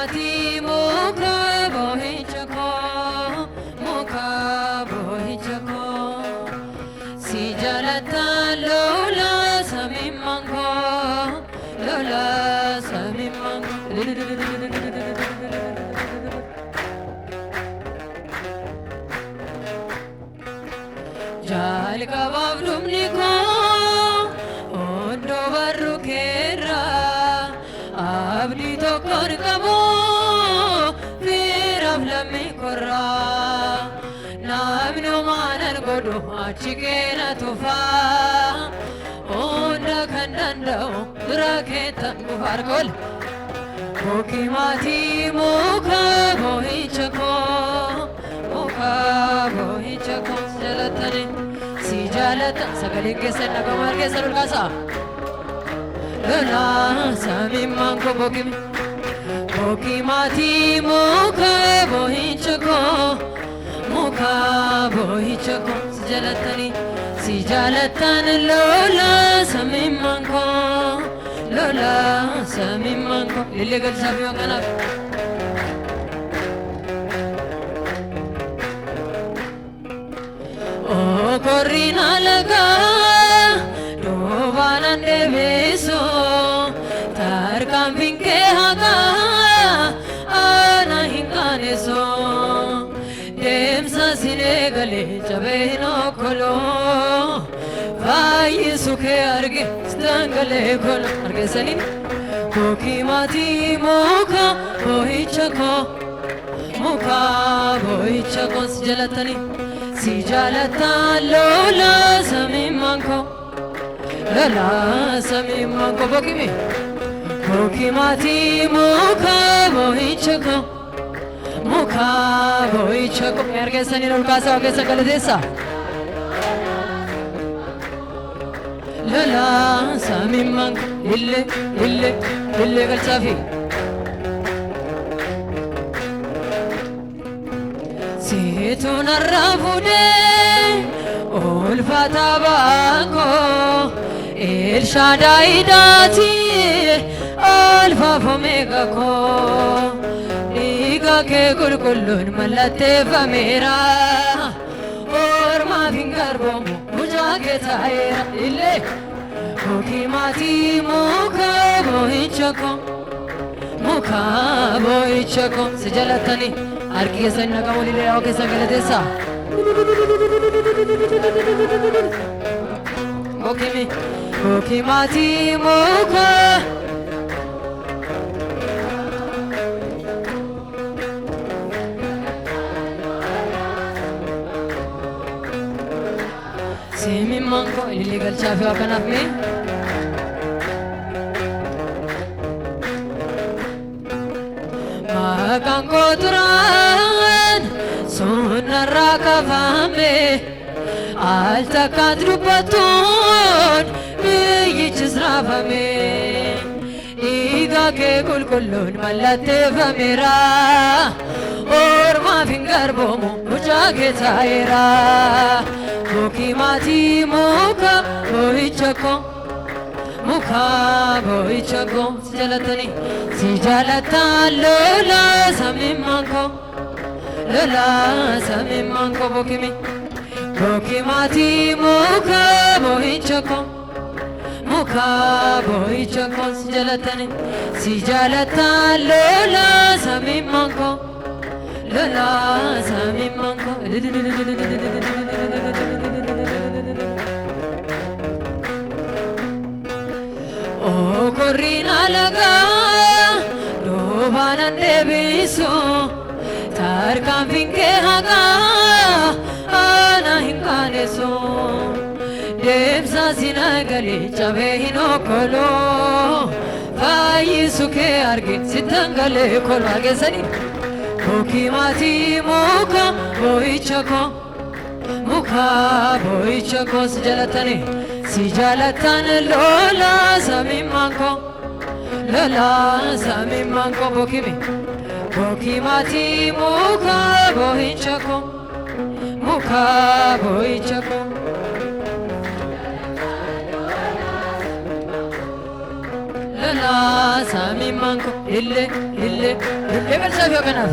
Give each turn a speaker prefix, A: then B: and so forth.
A: mati muka bohichako si jalata lola samimango jal kababdum niko ondo barukera abdi tokor kabo firaf lami korra namno manan godo achikena tufa onda kandandao duraketan gufarkol mukimati muka bohichako jalatane si jalata sagalin kesan nagamar kesan ulkasa lola samimango mukimati muka bohichako si jalatan lola samimango illegal sabi makana o corrina laga dovanan deveso tarkam vinke haga ana hinganeso demsa sinegale chabeno kolo vai sukhe arge stangale kolo arge sanin mukimati muka bohichako si jalata lola samimanko bokimi mukimati muka bohichako erge sanin ulkasa oge sakale desa lola samimanko ille galchafi situn arrafude ulfata bako el shadai dati alfa fomega ko niga ke kulkullun malate famera orma fingarbo mujage taira ille mukimati muka bohichako sijalatani arki sanna kamoli le aoke sagale desa mukimati muka semi mango illegal chafi akanaf me makango turan sunarra kafame alta kadrubaton biyichisrafame iga ke kulkullun malate famira orma fingarbomu mujage taira mukimati muka bohichako si jalata lola samimanko mukimati muka bohichako si jalata lola samimanko o corrina laga dovanan deviso tarkam vinke haga ana hinganeso demsa sinagale chavehino kolo vai sukhe arge sitangale kolo arge sani mukimati muka bohichako sijalatane si jalatan lola samimanko mukimati muka bohichako Sami manko ille ille ille belsa yo kanaf